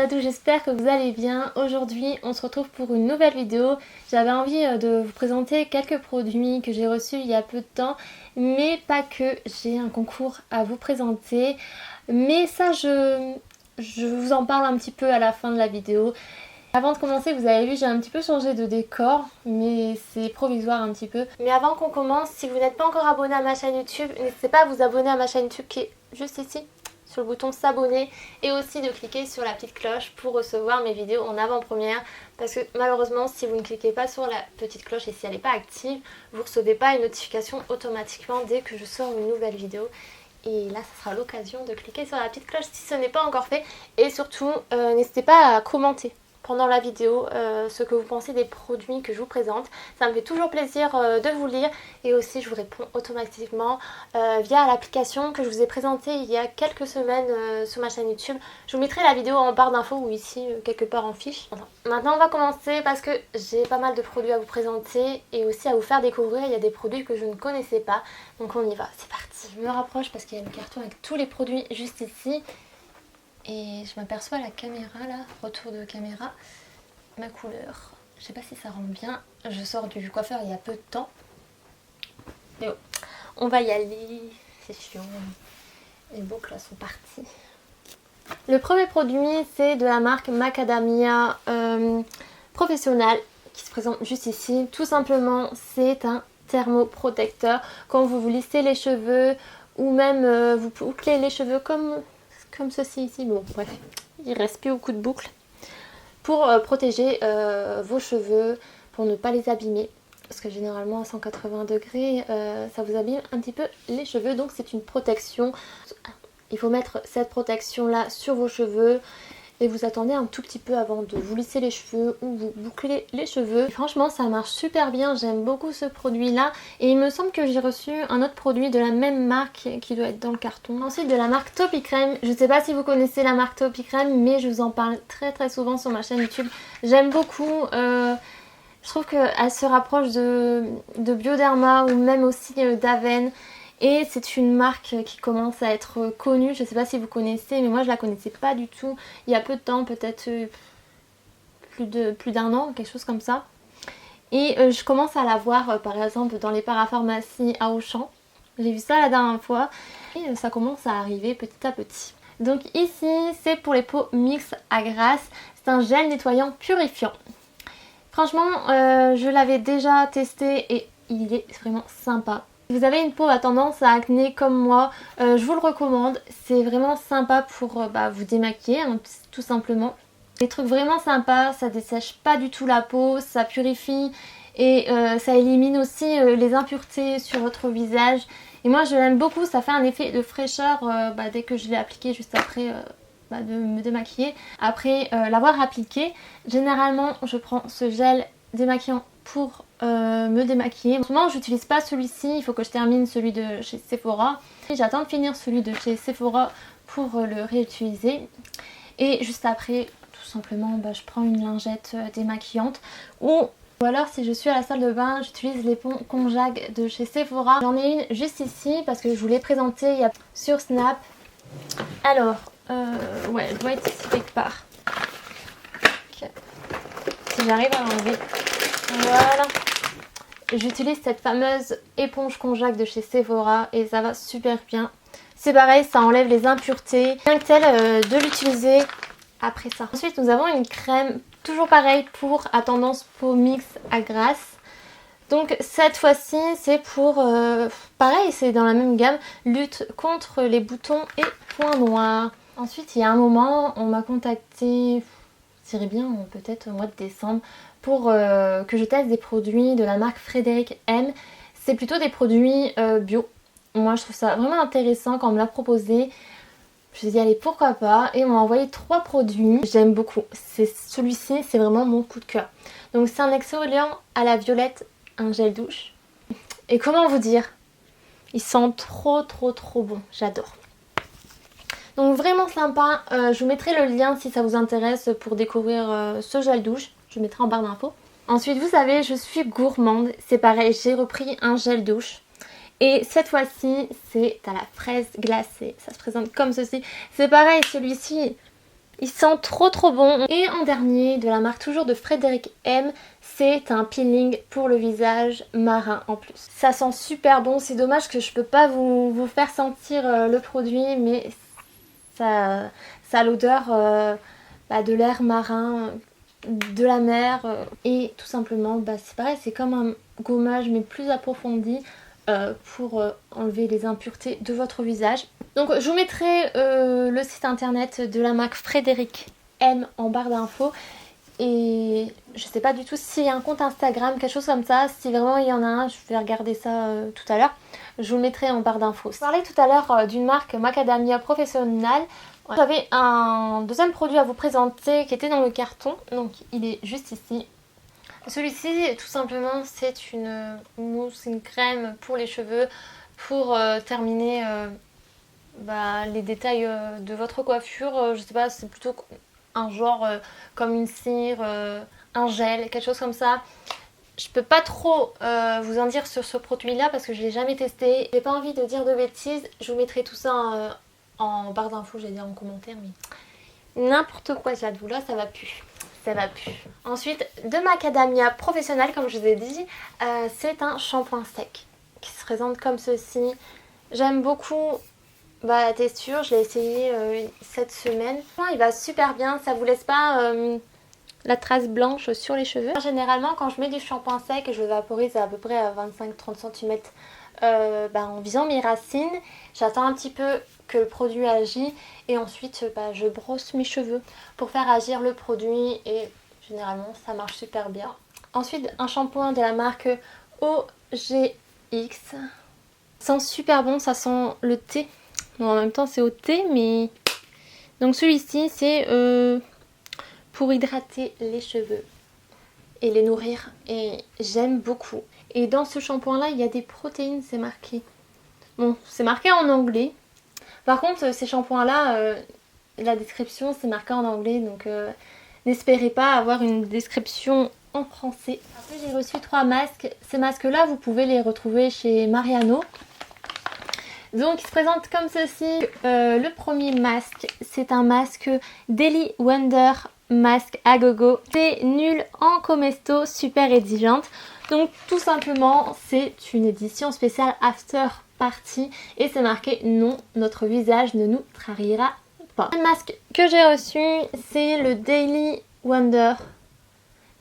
à tous, j'espère que vous allez bien. Aujourd'hui on se retrouve pour une nouvelle vidéo. J'avais envie de vous présenter quelques produits que j'ai reçus il y a peu de temps, mais pas que, j'ai un concours à vous présenter. Mais ça je vous en parle un petit peu à la fin de la vidéo. Avant de commencer, vous avez vu, j'ai un petit peu changé de décor, mais c'est provisoire un petit peu. Mais avant qu'on commence, si vous n'êtes pas encore abonné à ma chaîne YouTube, n'hésitez pas à vous abonner à ma chaîne YouTube qui est juste ici, sur le bouton s'abonner, et aussi de cliquer sur la petite cloche pour recevoir mes vidéos en avant-première. Parce que malheureusement, si vous ne cliquez pas sur la petite cloche et si elle n'est pas active, vous ne recevez pas une notification automatiquement dès que je sors une nouvelle vidéo. Et là, ça sera l'occasion de cliquer sur la petite cloche si ce n'est pas encore fait. Et surtout, n'hésitez pas à commenter pendant la vidéo ce que vous pensez des produits que je vous présente. Ça me fait toujours plaisir de vous lire, et aussi je vous réponds automatiquement via l'application que je vous ai présentée il y a quelques semaines sur ma chaîne YouTube. Je vous mettrai la vidéo en barre d'infos ou ici quelque part en fiche. Maintenant on va commencer parce que j'ai pas mal de produits à vous présenter et aussi à vous faire découvrir. Il y a des produits que je ne connaissais pas, donc on y va, c'est parti. Je me rapproche parce qu'il y a le carton avec tous les produits juste ici. Et je m'aperçois à la caméra là, retour de caméra, ma couleur. Je sais pas si ça rend bien. Je sors du coiffeur il y a peu de temps. Mais bon, on va y aller. C'est chiant. Les boucles là sont parties. Le premier produit, c'est de la marque Macadamia Professionnal qui se présente juste ici. Tout simplement, c'est un thermoprotecteur. Quand vous vous lissez les cheveux ou même vous bouclez les cheveux comme ceci ici, bon bref, il reste plus beaucoup de boucles, pour protéger vos cheveux, pour ne pas les abîmer, parce que généralement à 180 degrés ça vous abîme un petit peu les cheveux. Donc c'est une protection, il faut mettre cette protection là sur vos cheveux et vous attendez un tout petit peu avant de vous lisser les cheveux ou vous boucler les cheveux. Et franchement ça marche super bien, j'aime beaucoup ce produit là, et il me semble que j'ai reçu un autre produit de la même marque qui doit être dans le carton. Ensuite de la marque Topicrème, je ne sais pas si vous connaissez la marque Topicrème, mais je vous en parle très souvent sur ma chaîne YouTube. J'aime beaucoup, je trouve qu'elle se rapproche de Bioderma ou même aussi d'Aven. Et c'est une marque qui commence à être connue, je ne sais pas si vous connaissez, mais moi je la connaissais pas du tout il y a peu de temps, peut-être plus d'un an, quelque chose comme ça. Et je commence à la voir par exemple dans les parapharmacies à Auchan. J'ai vu ça la dernière fois et ça commence à arriver petit à petit. Donc ici c'est pour les peaux mixtes à grasse, c'est un gel nettoyant purifiant. Franchement je l'avais déjà testé et il est vraiment sympa. Si vous avez une peau à tendance à acné comme moi, je vous le recommande. C'est vraiment sympa pour vous démaquiller, hein, tout simplement. Des trucs vraiment sympas, ça dessèche pas du tout la peau, ça purifie et ça élimine aussi les impuretés sur votre visage. Et moi je l'aime beaucoup, ça fait un effet de fraîcheur dès que je l'ai appliqué juste après de me démaquiller. Après l'avoir appliqué, généralement je prends ce gel démaquillant pour me démaquiller. En ce moment j'utilise pas celui-ci, il faut que je termine celui de chez Sephora. J'attends de finir celui de chez Sephora pour le réutiliser. Et juste après tout simplement je prends une lingette démaquillante ou alors si je suis à la salle de bain j'utilise l'éponge Conjac de chez Sephora. J'en ai une juste ici parce que je vous l'ai présentée sur Snap. Alors ouais, elle doit être ici quelque part. Okay. Si j'arrive à l'enlever. Voilà. J'utilise cette fameuse éponge Conjac de chez Sephora et ça va super bien. C'est pareil, ça enlève les impuretés. Bien que tel de l'utiliser après ça. Ensuite nous avons une crème, toujours pareil pour à tendance peau mixte à grasse. Donc cette fois-ci c'est pour, pareil c'est dans la même gamme, lutte contre les boutons et points noirs. Ensuite il y a un moment on m'a contacté, ça irait bien peut-être au mois de décembre, pour que je teste des produits de la marque Frédéric M. C'est plutôt des produits bio. Moi je trouve ça vraiment intéressant quand on me l'a proposé. Je me suis dit allez pourquoi pas, et on m'a envoyé 3 produits. J'aime beaucoup. Celui-ci c'est vraiment mon coup de cœur. Donc c'est un exfoliant à la violette, un gel douche. Et comment vous dire, il sent trop bon, j'adore. Donc vraiment sympa, je vous mettrai le lien si ça vous intéresse pour découvrir ce gel douche. Je le mettrai en barre d'infos. Ensuite vous savez je suis gourmande, c'est pareil, j'ai repris un gel douche. Et cette fois-ci c'est à la fraise glacée, ça se présente comme ceci. C'est pareil, celui-ci Il sent trop bon. Et en dernier, de la marque toujours de Frédéric M, c'est un peeling pour le visage marin en plus. Ça sent super bon, c'est dommage que je peux pas vous faire sentir le produit, mais ça a l'odeur de l'air marin, de la mer. Et tout simplement, c'est pareil, c'est comme un gommage mais plus approfondi pour enlever les impuretés de votre visage. Donc je vous mettrai le site internet de la marque Frédéric M en barre d'infos. Et je sais pas du tout s'il y a un compte Instagram, quelque chose comme ça. Si vraiment il y en a un, je vais regarder ça tout à l'heure. Je vous le mettrai en barre d'infos. Je parlais tout à l'heure d'une marque Macadamia Professional. J'avais un deuxième produit à vous présenter qui était dans le carton. Donc il est juste ici. Celui-ci, tout simplement, c'est une mousse, une crème pour les cheveux pour terminer les détails de votre coiffure. Je sais pas, c'est plutôt un genre comme une cire, un gel, quelque chose comme ça. Je peux pas trop vous en dire sur ce produit là parce que je l'ai jamais testé. J'ai pas envie de dire de bêtises, je vous mettrai tout ça en barre d'infos, j'allais dire en commentaire, mais n'importe quoi, j'avoue, là ça va plus. Ça va plus. Ensuite, de Macadamia Professional, comme je vous ai dit, c'est un shampoing sec qui se présente comme ceci. J'aime beaucoup la texture, je l'ai essayé cette semaine. Il va super bien, ça vous laisse pas la trace blanche sur les cheveux. Généralement, quand je mets du shampoing sec, je le vaporise à peu près à 25-30 cm en visant mes racines. J'attends un petit peu que le produit agit et ensuite je brosse mes cheveux pour faire agir le produit et généralement ça marche super bien. Ensuite, un shampoing de la marque OGX. Ça sent super bon, ça sent le thé. Bon, en même temps c'est au thé, mais donc celui-ci c'est pour hydrater les cheveux et les nourrir et j'aime beaucoup. Et dans ce shampoing là il y a des protéines, c'est marqué. Bon, c'est marqué en anglais. Par contre ces shampoings là, la description c'est marqué en anglais, donc n'espérez pas avoir une description en français. Après j'ai reçu 3 masques. Ces masques là vous pouvez les retrouver chez Mariano. Donc il se présente comme ceci. Le premier masque, c'est un masque Daily Wonder Masque à gogo. C'est nul en Comesto, super exigeante. Donc tout simplement c'est une édition spéciale After Party et c'est marqué non, notre visage ne nous trahira pas. Le masque que j'ai reçu, c'est le Daily Wonder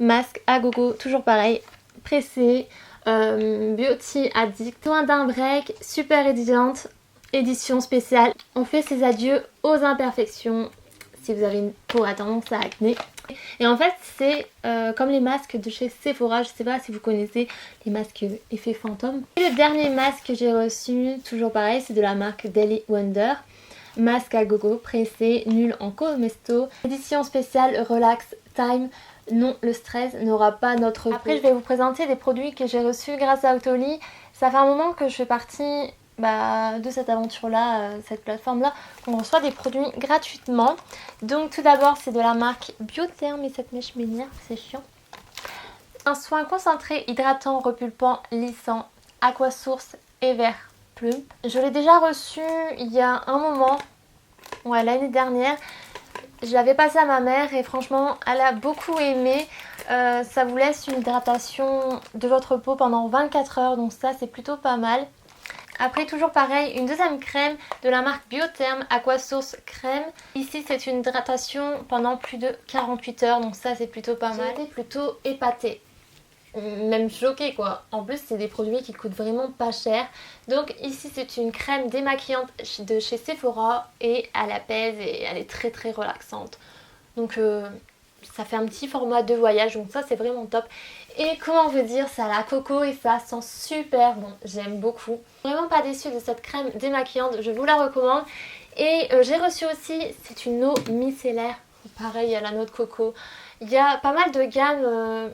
Masque à gogo, toujours pareil, pressé. Beauty Addict, soin d'un break, super exigeante, édition spéciale. On fait ses adieux aux imperfections si vous avez une peau à tendance à acné. Et en fait c'est comme les masques de chez Sephora, je sais pas si vous connaissez les masques effet fantôme. Et le dernier masque que j'ai reçu, toujours pareil, c'est de la marque Daily Wonder. Masque à gogo, pressé, nul en Comesto, édition spéciale Relax Time. Non, le stress n'aura pas notre peau. Après je vais vous présenter des produits que j'ai reçus grâce à Autoly. Ça fait un moment que je fais partie de cette aventure là, cette plateforme là, on reçoit des produits gratuitement. Donc tout d'abord c'est de la marque Biotherm et cette mèche menhir, c'est chiant. Un soin concentré, hydratant, repulpant, lissant, Aquasource et vert plume. Je l'ai déjà reçu il y a un moment, l'année dernière. Je l'avais passé à ma mère et franchement elle a beaucoup aimé. Ça vous laisse une hydratation de votre peau pendant 24 heures, donc ça c'est plutôt pas mal. Après toujours pareil, une deuxième crème de la marque Biotherm Aquasource crème. Ici c'est une hydratation pendant plus de 48 heures, donc ça c'est plutôt pas mal. J'étais plutôt épatée, même choquée quoi. En plus c'est des produits qui coûtent vraiment pas cher. Donc ici c'est une crème démaquillante de chez Sephora et elle apaise et elle est très très relaxante. Donc ça fait un petit format de voyage, donc ça c'est vraiment top. Et comment vous dire, ça a la coco et ça sent super bon, j'aime beaucoup. Vraiment pas déçue de cette crème démaquillante, je vous la recommande. Et j'ai reçu aussi, c'est une eau micellaire, pareil à la noix de coco. Il y a pas mal de gammes,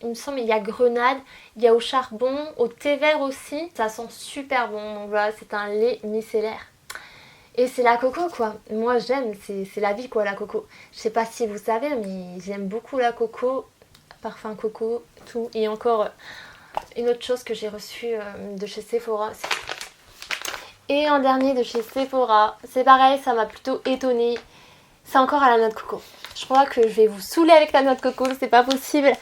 il me semble il y a grenade, il y a au charbon, au thé vert aussi. Ça sent super bon, donc voilà, c'est un lait micellaire. Et c'est la coco quoi, moi j'aime, c'est la vie quoi la coco. Je sais pas si vous savez mais j'aime beaucoup la coco, parfum coco, tout. Et encore une autre chose que j'ai reçue de chez Sephora. Et en dernier de chez Sephora, c'est pareil, ça m'a plutôt étonnée. c'est encore à la noix de coco. Je crois que je vais vous saouler avec la noix de coco, c'est pas possible.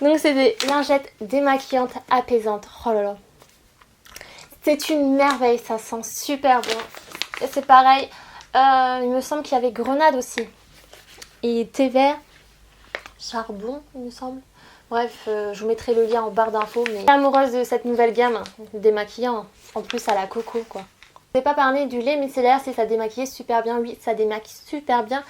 Donc c'est des lingettes démaquillantes apaisantes. Oh là là. C'est une merveille, ça sent super bon. Et c'est pareil, il me semble qu'il y avait grenade aussi. Et thé vert, charbon il me semble. Bref, je vous mettrai le lien en barre d'infos. Mais amoureuse de cette nouvelle gamme démaquillant, en plus à la coco quoi. Je vais pas parler du lait micellaire si ça démaquille super bien. Oui, ça démaquille super bien.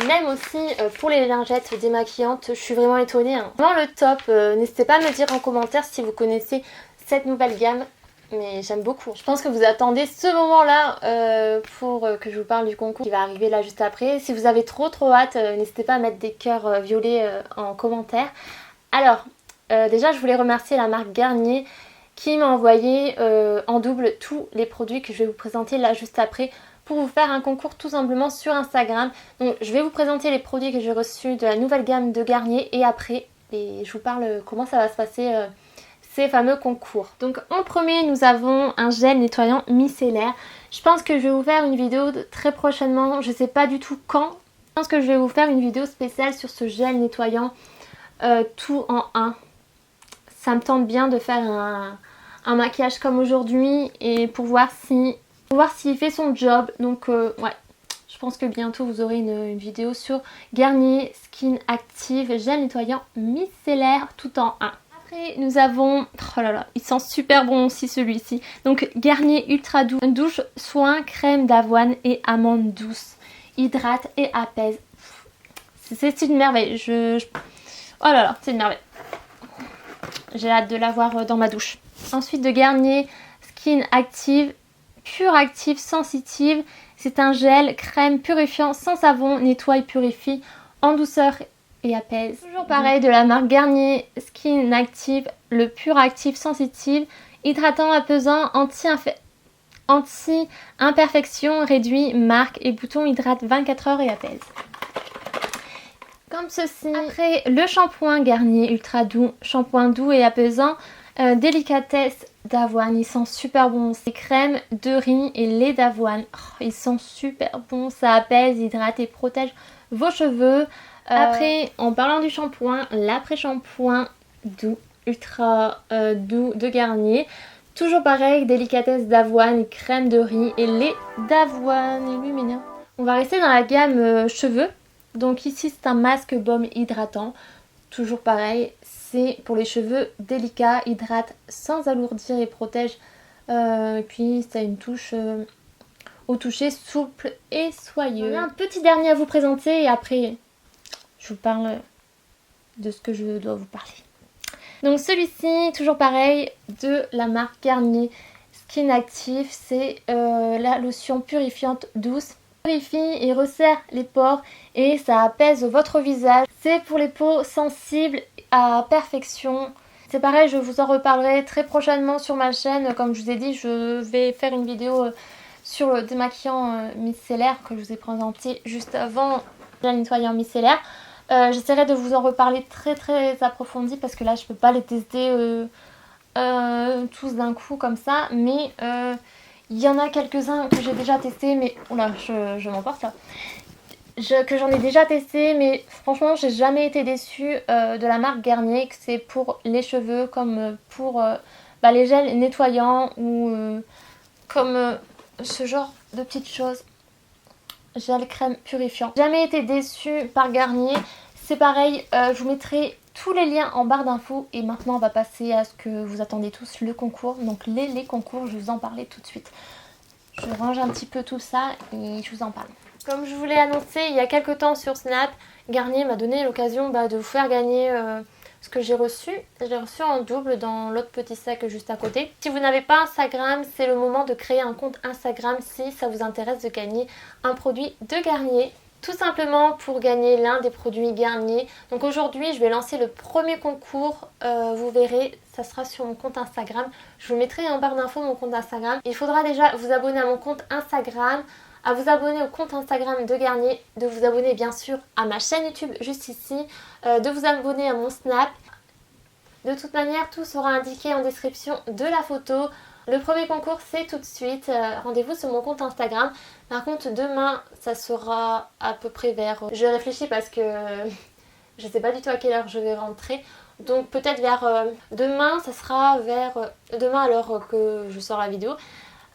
Même aussi pour les lingettes démaquillantes, je suis vraiment étonnée. Hein. Vraiment le top. N'hésitez pas à me dire en commentaire si vous connaissez cette nouvelle gamme. Mais j'aime beaucoup. Je pense que vous attendez ce moment-là pour que je vous parle du concours qui va arriver là juste après. Si vous avez trop hâte, n'hésitez pas à mettre des cœurs violets en commentaire. Alors, déjà je voulais remercier la marque Garnier qui m'a envoyé en double tous les produits que je vais vous présenter là juste après pour vous faire un concours tout simplement sur Instagram. Donc je vais vous présenter les produits que j'ai reçus de la nouvelle gamme de Garnier et après je vous parle comment ça va se passer ces fameux concours. Donc en premier nous avons un gel nettoyant micellaire. Je pense que je vais vous faire une vidéo très prochainement, je sais pas du tout quand. Je pense que je vais vous faire une vidéo spéciale sur ce gel nettoyant tout en un. Ça me tente bien de faire un maquillage comme aujourd'hui et pour voir s'il fait son job. Donc ouais, je pense que bientôt vous aurez une vidéo sur Garnier Skin Active gel nettoyant micellaire tout en un. Après nous avons, oh là là, il sent super bon aussi celui-ci. Donc Garnier Ultra Doux, douche soin crème d'avoine et amande douce. Hydrate et apaise. C'est une merveille. Oh là là, c'est une merveille. J'ai hâte de l'avoir dans ma douche. Ensuite de Garnier Skin Active Pure Active Sensitive. C'est un gel crème purifiant sans savon, nettoie et purifie en douceur et apaise. Toujours pareil de la marque Garnier Skin Active, le Pure Active Sensitive, hydratant, apaisant, anti-imperfection, réduit, marque et bouton, hydrate 24 heures et apaise. Comme ceci. Après le shampoing Garnier Ultra Doux, shampoing doux et apaisant, délicatesse d'avoine, il sent super bon. C'est crème de riz et lait d'avoine, oh, ils sont super bons, ça apaise, hydrate et protège vos cheveux. Après en parlant du shampoing, l'après-shampoing doux, ultra doux de Garnier. Toujours pareil, délicatesse d'avoine, crème de riz et lait d'avoine illuminant. On va rester dans la gamme cheveux. Donc ici c'est un masque baume hydratant, toujours pareil, c'est pour les cheveux délicats, hydrate sans alourdir et protège. Puis ça a une touche au toucher souple et soyeux. Un petit dernier à vous présenter et après je vous parle de ce que je dois vous parler. Donc celui-ci, toujours pareil, de la marque Garnier Skin Active, c'est la lotion purifiante douce. Purifie et resserre les pores et ça apaise votre visage. C'est pour les peaux sensibles à perfection. C'est pareil, je vous en reparlerai très prochainement sur ma chaîne. Comme je vous ai dit, je vais faire une vidéo sur le démaquillant micellaire que je vous ai présenté juste avant le nettoyant micellaire. J'essaierai de vous en reparler très approfondi parce que là je peux pas les tester tous d'un coup comme ça. Mais il y en a quelques-uns que j'ai déjà testé, mais oula, je m'emporte là. Que j'en ai déjà testé, mais franchement, j'ai jamais été déçue de la marque Garnier, que c'est pour les cheveux comme pour les gels nettoyants ou comme ce genre de petites choses. Gel crème purifiant. Jamais été déçue par Garnier. C'est pareil, je vous mettrai tous les liens en barre d'infos et maintenant on va passer à ce que vous attendez tous, le concours. Donc les concours, je vais vous en parler tout de suite. Je range un petit peu tout ça et je vous en parle. Comme je vous l'ai annoncé il y a quelques temps sur Snap, Garnier m'a donné l'occasion de vous faire gagner ce que j'ai reçu. J'ai reçu en double dans l'autre petit sac juste à côté. Si vous n'avez pas Instagram, c'est le moment de créer un compte Instagram si ça vous intéresse de gagner un produit de Garnier. Tout simplement pour gagner l'un des produits Garnier. Donc aujourd'hui je vais lancer le premier concours, vous verrez, ça sera sur mon compte Instagram. Je vous mettrai en barre d'infos mon compte Instagram. Il faudra déjà vous abonner à mon compte Instagram, à vous abonner au compte Instagram de Garnier, de vous abonner bien sûr à ma chaîne YouTube juste ici, de vous abonner à mon Snap. De toute manière tout sera indiqué en description de la photo. Le premier concours c'est tout de suite, rendez-vous sur mon compte Instagram. Par contre demain ça sera à peu près vers... Je réfléchis parce que je sais pas du tout à quelle heure je vais rentrer. Donc peut-être vers demain, ça sera vers... demain à l'heure que je sors la vidéo.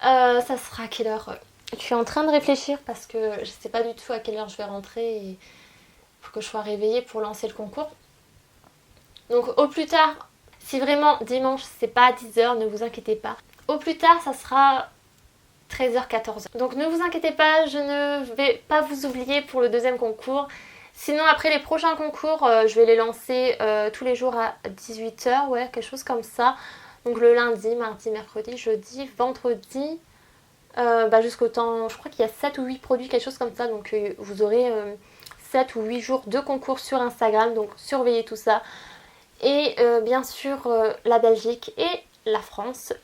Ça sera à quelle heure? Je suis en train de réfléchir parce que je sais pas du tout à quelle heure je vais rentrer et faut que je sois réveillée pour lancer le concours. Donc au plus tard, si vraiment dimanche c'est pas à 10h, ne vous inquiétez pas. Au plus tard ça sera 13h, 14h. Donc ne vous inquiétez pas, je ne vais pas vous oublier pour le deuxième concours. Sinon après les prochains concours, je vais les lancer tous les jours à 18h, ouais, quelque chose comme ça. Donc le lundi, mardi, mercredi, jeudi, vendredi, jusqu'au temps, je crois qu'il y a 7 ou 8 produits, quelque chose comme ça. Donc vous aurez 7 ou 8 jours de concours sur Instagram, donc surveillez tout ça. Et bien sûr la Belgique et la France,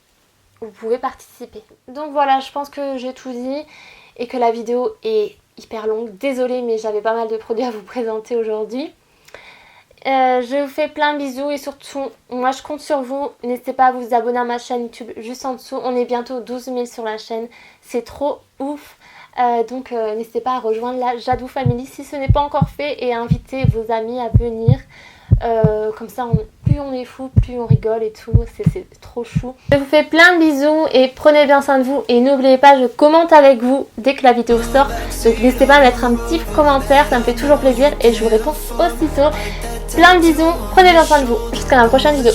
vous pouvez participer. Donc voilà, je pense que j'ai tout dit et que la vidéo est hyper longue. Désolée mais j'avais pas mal de produits à vous présenter aujourd'hui. Je vous fais plein de bisous et surtout, moi je compte sur vous. N'hésitez pas à vous abonner à ma chaîne YouTube juste en dessous. On est bientôt 12 000 sur la chaîne. C'est trop ouf. Donc n'hésitez pas à rejoindre la Jadou Family si ce n'est pas encore fait et à inviter vos amis à venir. Comme ça, plus on est fou, plus on rigole et tout. C'est trop chou. Je vous fais plein de bisous et prenez bien soin de vous. Et n'oubliez pas, je commente avec vous dès que la vidéo sort. Donc n'hésitez pas à mettre un petit commentaire, ça me fait toujours plaisir et je vous réponds aussitôt. Plein de bisous, prenez bien soin de vous. Jusqu'à la prochaine vidéo.